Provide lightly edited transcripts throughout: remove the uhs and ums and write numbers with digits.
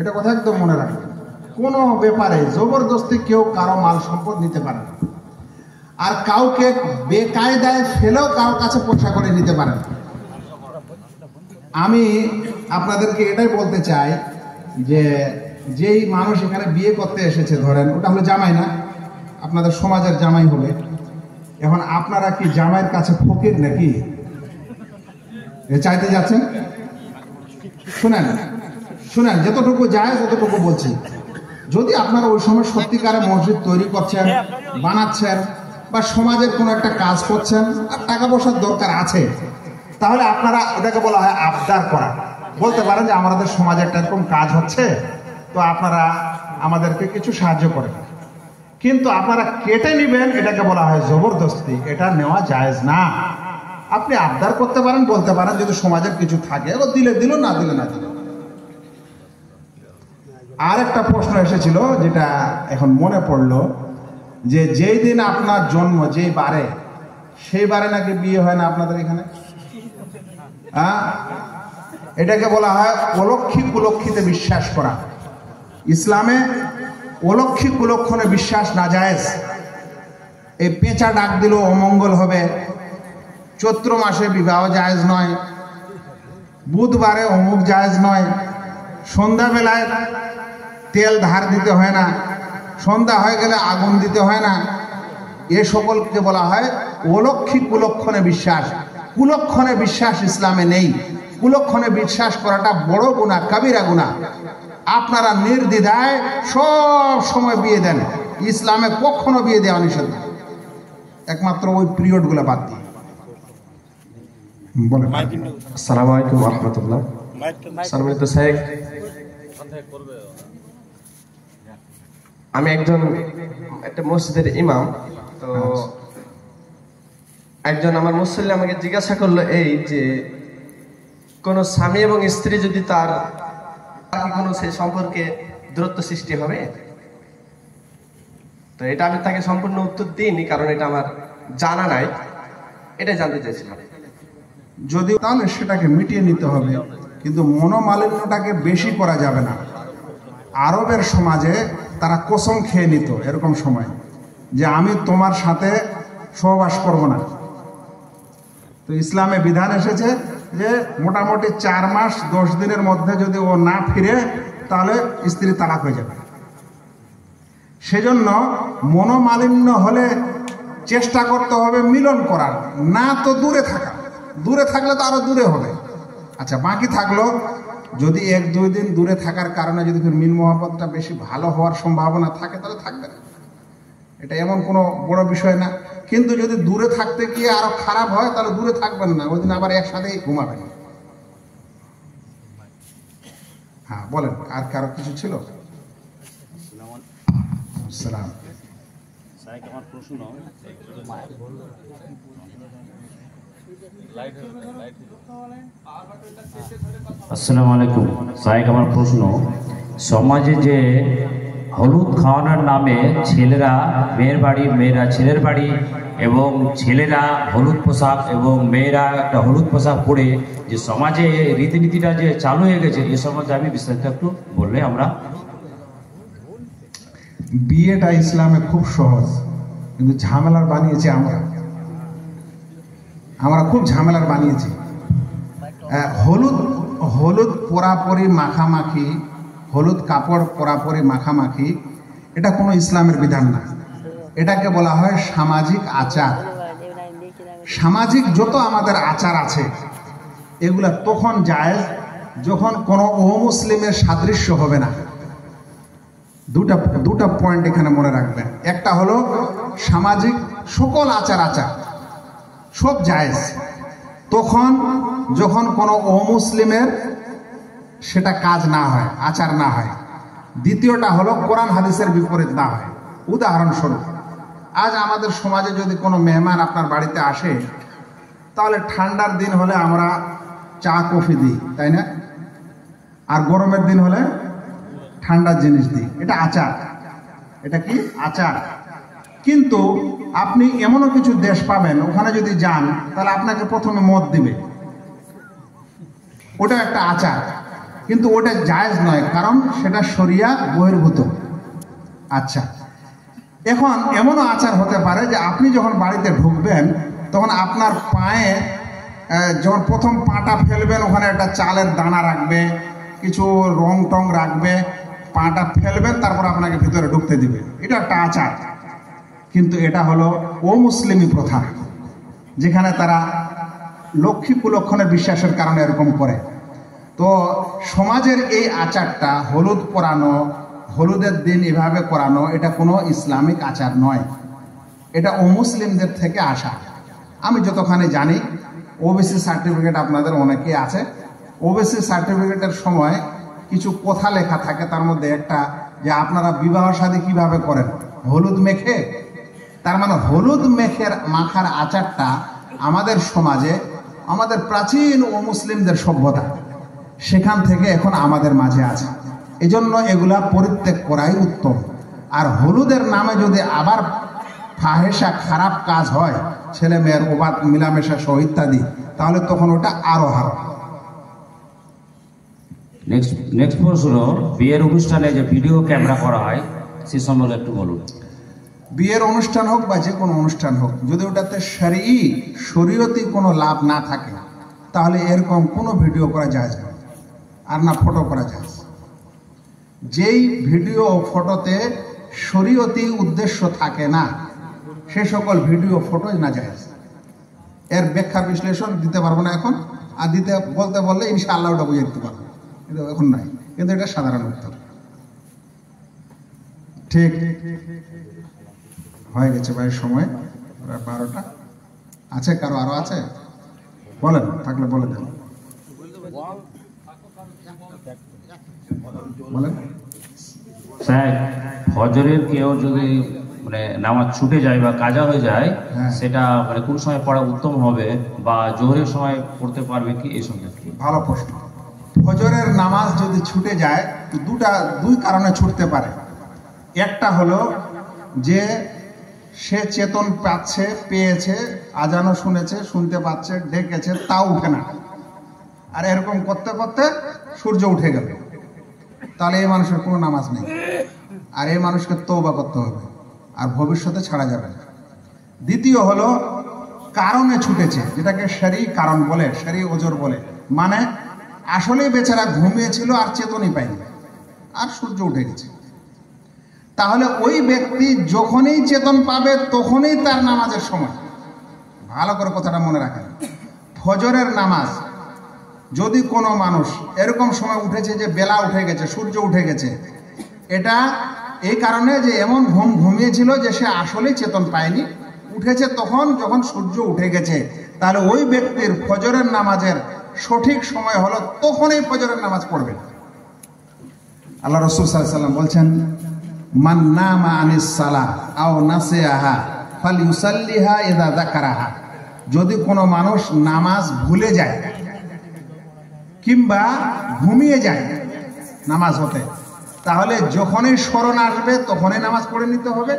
এটা কথা একদম মনে রাখবেন। কোনো ব্যাপারে জবরদস্তি কেউ কারো মাল সম্পদ নিতে পারে না, আর কাউকে বেকায়দায় ফেলেও কারোর কাছে পয়সা করে নিতে পারে না। আমি আপনাদেরকে এটাই বলতে চাই যে যেই মানুষ এখানে বিয়ে করতে এসেছে, ধরেন ওটা হলো জামাই না, আপনাদের সমাজের জামাই হবে। এখন আপনারা কি জামাইয়ের কাছে ফকির নাকি চাইতে যাচ্ছেন? শুনেন শুনেন, যতটুকু যায় ততটুকু বলছি। যদি আপনারা ওই সময় সত্যিকারে মসজিদ তৈরি করছেন, বানাচ্ছেন, বা সমাজের কোনো একটা কাজ করছেন আর টাকা পয়সার দরকার আছে, তাহলে আপনারা ওটাকে বলা হয় আবদার করা। বলতে পারেন যে আমাদের সমাজে একটা এরকম কাজ হচ্ছে, তো আপনারা আমাদেরকে কিছু সাহায্য করেন। কিন্তু আপনারা কেটে নেবেন, এটাকে বলা হয় জবরদস্তি। এটা নেওয়া জায়েজ না। আপনি আবদার করতে পারেন, বলতে পারেন যদি সমাজের কিছু থাকে, ও দিলে দিল, না দিলে না দিল। আর একটা প্রশ্ন এসেছিল যেটা এখন মনে পড়লো, যে যেই দিন আপনার জন্ম, যেই বারে, সেই বারে নাকি বিয়ে হয় না আপনাদের এখানে। এটাকে বলা হয় অলক্ষী কুলক্ষীতে বিশ্বাস করা। ইসলামে অলক্ষী কুলক্ষণে বিশ্বাস নাজায়েজ। এই পেঁচা ডাক দিল অমঙ্গল হবে, চৈত্র মাসে বিবাহ জায়েজ নয়, বুধবারে অমুক জায়েজ নয়, সন্ধ্যাবেলায় তেল ধার দিতে হয় না, সন্ধ্যা হয়ে গেলে আগুন দিতে হয় না, এ সকলকে বলা হয় অলক্ষী কুলক্ষণে বিশ্বাস। কুলক্ষণে বিশ্বাস ইসলামে নেই। কুলক্ষণে বিশ্বাস করাটা বড় গুনাহ, কাবিরা গুনাহ। আপনারা নির্দ্বিধায় সব সময় বিয়ে দেন, ইসলামে কখনো বিয়ে দেওয়া নিষেধ, একমাত্র ওই পিরিয়ড গুলো বাদ দিয়ে। বলেন। আসসালামু আলাইকুম ওয়া রাহমাতুল্লাহ। সম্মানিত শেখ, আমি একজন একটা মসজিদের ইমাম। তো একজন আমার মুসল্লি আমাকে জিজ্ঞাসা করলো এই যে কোন স্বামী এবং স্ত্রী যদি তার কোনো সেই সম্পর্কে দূরত্ব সৃষ্টি হবে, তো এটা আমি তাকে সম্পূর্ণ উত্তর দিইনি, কারণ এটা আমার জানা নাই। এটা জানতে চাইছিলাম। যদি তাহলে সেটাকে মিটিয়ে নিতে হবে, কিন্তু মনোমালিন্যটাকে বেশি করা যাবে না। আরবের সমাজে তারা কসম খেয়ে নিত এরকম সময়, যে আমি তোমার সাথে সহবাস করব না। তো ইসলামে বিধান এসেছে যে মোটামুটি 4 মাস 10 দিনের মধ্যে যদি ও না ফিরে, তাহলে স্ত্রী তালাক হয়ে যাবে। সেজন্য মনোমালিন্য হলে চেষ্টা করতে হবে মিলন করার, না তো দূরে থাকা। দূরে থাকলে তো আরো দূরে হবে। আচ্ছা, বাকি থাকলো যদি 1-2 দিন দূরে থাকার কারণে যদি মিল মহব্বতটা বেশি ভালো হওয়ার সম্ভাবনা থাকে, তাহলে থাকবে না। এটা এমন কোনো বড় বিষয় না। কিন্তু যদি দূরে থাকতে গিয়ে আরো খারাপ হয়, তাহলে দূরে থাকবেন না, ওই দিন আবার একসাথেই ঘুমাবেন। হ্যাঁ বলেন, আর কারো কিছু ছিল? সালাম। আমার প্রশ্ন, আসসালামু আলাইকুম সাহেব, আমার প্রশ্ন, সমাজে যে হলুদ খাওয়ানোর নামে ছেলেরা মেয়ের বাড়ি, মেয়েরা ছেলের বাড়ি, এবং ছেলেরা হলুদ পোশাক এবং মেয়েরা একটা হলুদ পোশাক পরে যে সমাজে রীতিনীতিটা যে চালু হয়ে গেছে, এ সম্বন্ধে আমি বিস্তারিত একটু বললে আমরা। বিয়েটা ইসলামে খুব সহজ, কিন্তু ঝামেলার বানিয়েছি আমরা খুব ঝামেলার বানিয়েছি। হলুদ হলুদ পোড়াপড়ি মাখামাখি, হলুদ কাপড় পোড়াপড়ি মাখামাখি, এটা কোনো ইসলামের বিধান না। এটাকে বলা হয় সামাজিক আচার। সামাজিক যত আমাদের আচার আছে, এগুলা তখন জায়েজ যখন কোনো অমুসলিমের সাদৃশ্য হবে না। দুটা পয়েন্ট এখানে মনে রাখবেন। একটা হলো সামাজিক সকল আচার সব জায়েজ তখন যখন কোনো অমুসলিমের সেটা কাজ না হয়, আচার না হয়। দ্বিতীয়টা হলো কোরআন হাদিসের বিপরীত না হয়। উদাহরণস্বরূপ, আজ আমাদের সমাজে যদি কোনো মেহমান আপনার বাড়িতে আসে, তাহলে ঠান্ডার দিন হলে আমরা চা কফি দিই, তাই না? আর গরমের দিন হলে ঠান্ডার জিনিস দিই। এটা আচার। এটা কি আচার? কিন্তু আপনি এমনও কিছু দেশ পাবেন, ওখানে যদি যান তাহলে আপনাকে প্রথমে মদ দিবে, ওটা একটা আচার। কিন্তু ওটা জায়েজ নয়, কারণ সেটা শরিয়া বহির্ভূত। আচ্ছা, এখন এমনও আচার হতে পারে যে আপনি যখন বাড়িতে ঢুকবেন তখন আপনার পায়ে যখন প্রথম পাটা ফেলবেন ওখানে একটা চালের দানা রাখবে, কিছু রং টং রাখবে, পাটা ফেলবেন, তারপর আপনাকে ভিতরে ঢুকতে দিবে। এটা একটা আচার, কিন্তু এটা হলো অমুসলিমি প্রথা, যেখানে তারা লক্ষ্মী কুলক্ষণের বিশ্বাসের কারণে এরকম করে। তো সমাজের এই আচারটা, হলুদ পরানো, হলুদের দিন এভাবে করানো, এটা কোনো ইসলামিক আচার নয়, এটা অমুসলিমদের থেকে আসা। আমি যতখানি জানি, ওবিসি সার্টিফিকেট আপনাদের অনেকেই আছে। ওবিসি সার্টিফিকেটের সময় কিছু কথা লেখা থাকে, তার মধ্যে একটা যে আপনারা বিবাহ শাদী কিভাবে করেন, হলুদ মেখে। তার মানে হলুদ মাখার আচারটা আমাদের সমাজে, আমাদের প্রাচীন অমুসলিমদের সভ্যতা, সেখান থেকে এখন আমাদের মাঝে আছে। এজন্য এগুলা পরিত্যাগ করাই উত্তম। আর হলুদের নামে যদি আবার ফাহেসা, খারাপ কাজ হয়, ছেলে মেয়ের অবাধ মিলামেশা সহ ইত্যাদি, তাহলে তখন ওটা আরো হারাম। নেক্সট প্রশ্ন, বিয়ের অনুষ্ঠানে যে ভিডিও ক্যামেরা করা হয় সে সম্বন্ধে একটু বলুন। বিয়ের অনুষ্ঠান হোক বা যে কোনো অনুষ্ঠান হোক, যদি ওটাতে শরীয়তি কোনো লাভ না থাকে, তাহলে এরকম কোনো ভিডিও করা যায় না, আর না ফটো করা যায়। যেই ভিডিও ও ফটোতে শরীয়তি উদ্দেশ্য থাকে না, সে সকল ভিডিও ফটো না যায়। এর ব্যাখ্যা বিশ্লেষণ দিতে পারবো না এখন, আর বলতে বললে ইনশাআল্লাহ ওটা বুঝে দিতে পারবো, কিন্তু এখন নাই। কিন্তু এটা সাধারণ উত্তর। ঠিক হয়ে গেছে ভাই, সময় প্রায় 12টা। আছে কারো আরো আছে? বলেন, থাকলে বলে দেন, বলেন। স্যার, ফজরের কেউ যদি মানে নামাজ ছুটে যায় বা কাজা হয়ে যায়, সেটা মানে কোন সময় পড়া উত্তম হবে, বা জোহরের সময় পড়তে পারবে কি, এই সম্পর্কে? ভালো প্রশ্ন। ফজরের নামাজ যদি ছুটে যায়, দুই কারণে ছুটতে পারে। একটা হলো যে সে চেতন পাচ্ছে, পেয়েছে, আজানও শুনেছে, শুনতে পাচ্ছে, ডেকেছে, তাও উঠে না, আর এরকম করতে করতে সূর্য উঠে গেল, তাহলে এই মানুষের কোনো নামাজ নেই, আর এই মানুষকে তওবা করতে হবে, আর ভবিষ্যতে ছাড়া যাবে না। দ্বিতীয় হলো কারণে ছুটেছে, যেটাকে শরঈ কারণ বলে, শরঈ ওজর বলে, মানে আসলেই বেচারা ঘুমিয়েছিল আর চেতনই পায়নি, আর সূর্য উঠে গেছে। তাহলে ওই ব্যক্তি যখনই চেতন পাবে তখনই তার নামাজের সময়। ভালো করে কথাটা মনে রাখেন। ফজরের নামাজ যদি কোনো মানুষ এরকম সময় উঠেছে যে বেলা উঠে গেছে, সূর্য উঠে গেছে, এটা এই কারণে যে এমন ঘুমিয়েছিল যে সে আসলেই চেতন পায়নি, উঠেছে তখন যখন সূর্য উঠে গেছে, তাহলে ওই ব্যক্তির ফজরের নামাজের সঠিক সময় হলো তখনই ফজরের নামাজ পড়বে। আল্লাহ রাসূল সাল্লাল্লাহু আলাইহি ওয়াসাল্লাম বলছেন, মান নামা আনিস সালাহ আও নাসিয়াহা ফালিউসাল্লিহা ইযা যাকারাহা। যদি কোনো মানুষ নামাজ ভুলে যায় কিংবা ঘুমিয়ে যায় নামাজ হতে, তাহলে যখনই স্মরণ আসবে তখনই নামাজ পড়ে নিতে হবে,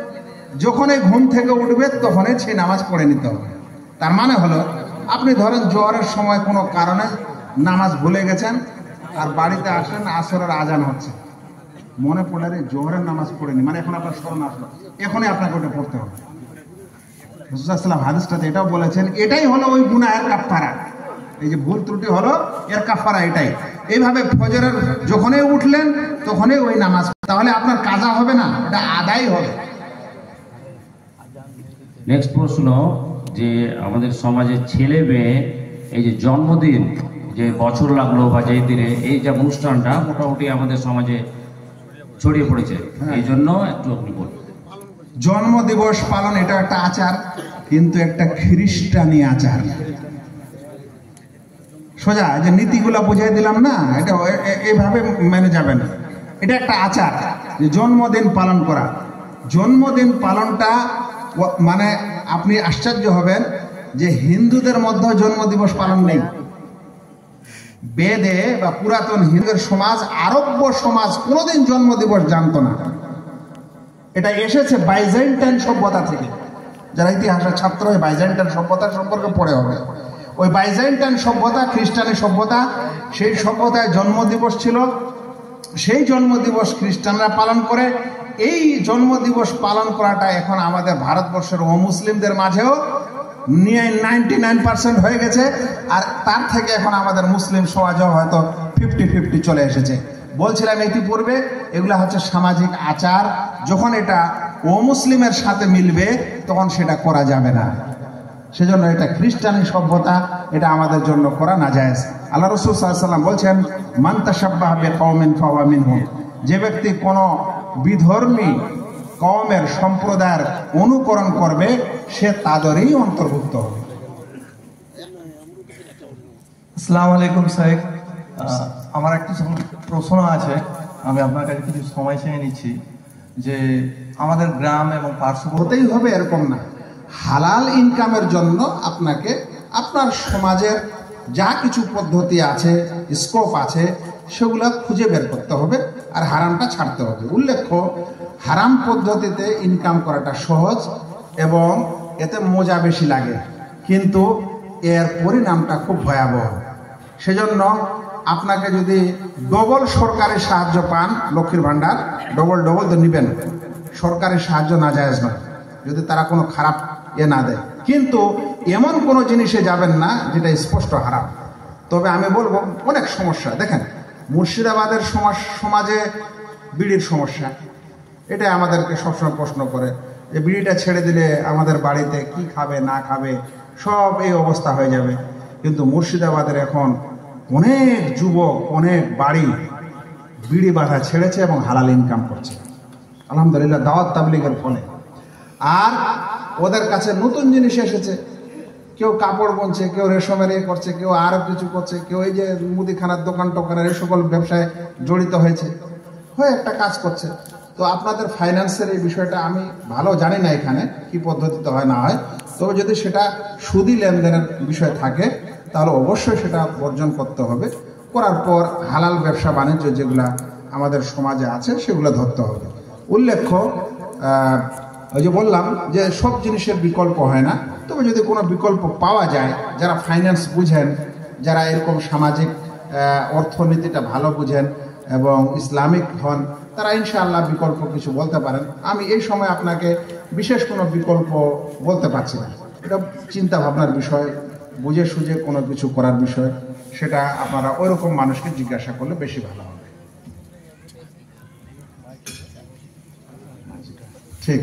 যখনই ঘুম থেকে উঠবে তখনই সেই নামাজ পড়ে নিতে হবে। তার মানে হলো, আপনি ধরেন জোহরের সময় কোনো কারণে নামাজ ভুলে গেছেন, আর বাড়িতে আসেন, আসরের আজান হচ্ছে, মনে পড়ে রে জোহরের নামাজ পড়েনি, মানে এখন আপনার স্মরণ আসলো, এখনই আপনাকে ওটা পড়তে হবে। রাসূল সাল্লাল্লাহু আলাইহি ওয়াসাল্লাম হাদিসটাতে এটাও বলেছেন, এটাই হলো ওই গুনাহের কাফারা। এই যে ভুল ত্রুটি হলো, এর কাফারা এটাই। এইভাবে ফজরের যখনই উঠলেন তখনই ওই নামাজ, তাহলে আপনার কাজা হবে না, এটা আদায় হবে। নেক্সট প্রশ্ন, যে আমাদের সমাজের ছেলে মেয়ে এই যে জন্মদিন, যে বছর লাগলো বা যেই দিনে, এই যে অনুষ্ঠানটা মোটামুটি আমাদের সমাজে ছড়িয়ে পড়েছে, এই জন্য একটু আপনি বলুন। জন্ম দিবস পালন এটা একটা আচার, কিন্তু একটা খ্রিস্টানি আচার। সোজা যে নীতিগুলা বুঝাই দিলাম না, এটা এইভাবে মেনে যাবে না। এটা একটা আচার, যে জন্মদিন পালন করা। জন্মদিন পালনটা মানে আপনি আশ্চর্য হবেন যে হিন্দুদের মধ্যে জন্ম দিবস পালন নেই। বেদে বা পুরাতন হিন্দুদের সমাজ, আরব্য সমাজ কোনোদিন জন্ম দিবস জানতো না। এটা এসেছে বাইজেন্টাইন সভ্যতা থেকে। যারা ইতিহাসের ছাত্র হয় বাইজেন্টাইন সভ্যতা সম্পর্কে পড়ে হবে। ওই বাইজেন্টাইন সভ্যতা, খ্রিস্টানি সভ্যতা, সেই সভ্যতায় জন্মদিবস ছিল। সেই জন্মদিবস খ্রিস্টানরা পালন করে। এই জন্মদিবস পালন করাটা এখন আমাদের ভারতবর্ষের অমুসলিমদের মাঝেও 99% হয়ে গেছে। আর তার থেকে এখন আমাদের মুসলিম সমাজেও হয়তো 50-50 চলে এসেছে। বলছিলাম ইতিপূর্বে, এগুলা হচ্ছে সামাজিক আচার। যখন এটা অমুসলিমের সাথে মিলবে তখন সেটা করা যাবে না। সেজন্য এটা খ্রিস্টানি সভ্যতা, এটা আমাদের জন্য করা নাজায়েজ। আল্লাহ রাসূল সাল্লাল্লাহু আলাইহি ওয়াসাল্লাম বলছেন, মান তাশাব্বাহা বিকওমিন ফাহুয়া মিনহুম। যে ব্যক্তি কোনো বিধর্মী কওমের সম্প্রদায়ের অনুকরণ করবে সে তাদেরই অন্তর্ভুক্ত হবে। আসসালামু আলাইকুম সাহেব, আমার একটি প্রশ্ন আছে। আমি আপনার কাছে কিছু সময় চেয়ে নিচ্ছি যে আমাদের গ্রাম এবং পার্শ্ববর্তী হতেই হবে এরকম না। হালাল ইনকামের জন্য আপনাকে আপনার সমাজের যা কিছু পদ্ধতি আছে, স্কোপ আছে, সেগুলো খুঁজে বের করতে হবে আর হারামটা ছাড়তে হবে। উল্লেখ্য, হারাম পদ্ধতিতে ইনকাম করাটা সহজ এবং এতে মজা বেশি লাগে, কিন্তু এর পরিণামটা খুব ভয়াবহ। সেজন্য আপনাকে যদি ডবল সরকারি সাহায্য পান, লক্ষ্মীর ভান্ডার ডবল তো নিবেন। সরকারি সাহায্য নাজায়েজ নয় যদি তারা কোনো খারাপ না দেয়, কিন্তু এমন কোনো জিনিসে যাবেন না যেটা স্পষ্ট হারাম। তবে আমি বলবো অনেক সমস্যা। দেখেন, মুর্শিদাবাদের সমাজে বিড়ির সমস্যা, এটা আমাদেরকে সবসময় প্রশ্ন করে যে বিড়িটা ছেড়ে দিলে আমাদের বাড়িতে কি খাবে না খাবে সব এই অবস্থা হয়ে যাবে। কিন্তু মুর্শিদাবাদের এখন অনেক যুবক, অনেক বাড়ি বিড়ি বাঁধা ছেড়েছে এবং হালাল ইনকাম করছে আলহামদুলিল্লাহ, দাওয়াত তাবলীগের ফলে। আর ওদের কাছে নতুন জিনিস এসেছে, কেউ কাপড় বুনছে, কেউ রেশমের করছে, কেউ আরো কিছু করছে, কেউ এই যে মুদিখানার দোকান টোকানের এই সকল ব্যবসায় জড়িত হয়েছে, হয়ে একটা কাজ করছে। তো আপনাদের ফাইন্যান্সের এই বিষয়টা আমি ভালো জানি না এখানে কি পদ্ধতিতে হয় না হয়, তবে যদি সেটা সুদি লেনদেনের বিষয় থাকে তাহলে অবশ্যই সেটা বর্জন করতে হবে। করার পর হালাল ব্যবসা বাণিজ্য যেগুলা আমাদের সমাজে আছে সেগুলো ধরতে হবে। উল্লেখ্য, ওই যে বললাম যে সব জিনিসের বিকল্প হয় না, তবে যদি কোনো বিকল্প পাওয়া যায়, যারা ফাইন্যান্স বুঝেন, যারা এরকম সামাজিক অর্থনীতিটা ভালো বুঝেন এবং ইসলামিক হন, তারা ইনশাআল্লাহ বিকল্প কিছু বলতে পারেন। আমি এই সময় আপনাকে বিশেষ কোনো বিকল্প বলতে পারছি না। এটা চিন্তা ভাবনার বিষয়, বুঝে সুঝে কোনো কিছু করার বিষয়, সেটা আপনারা ওইরকম মানুষকে জিজ্ঞাসা করলে বেশি ভালো হবে। ঠিক।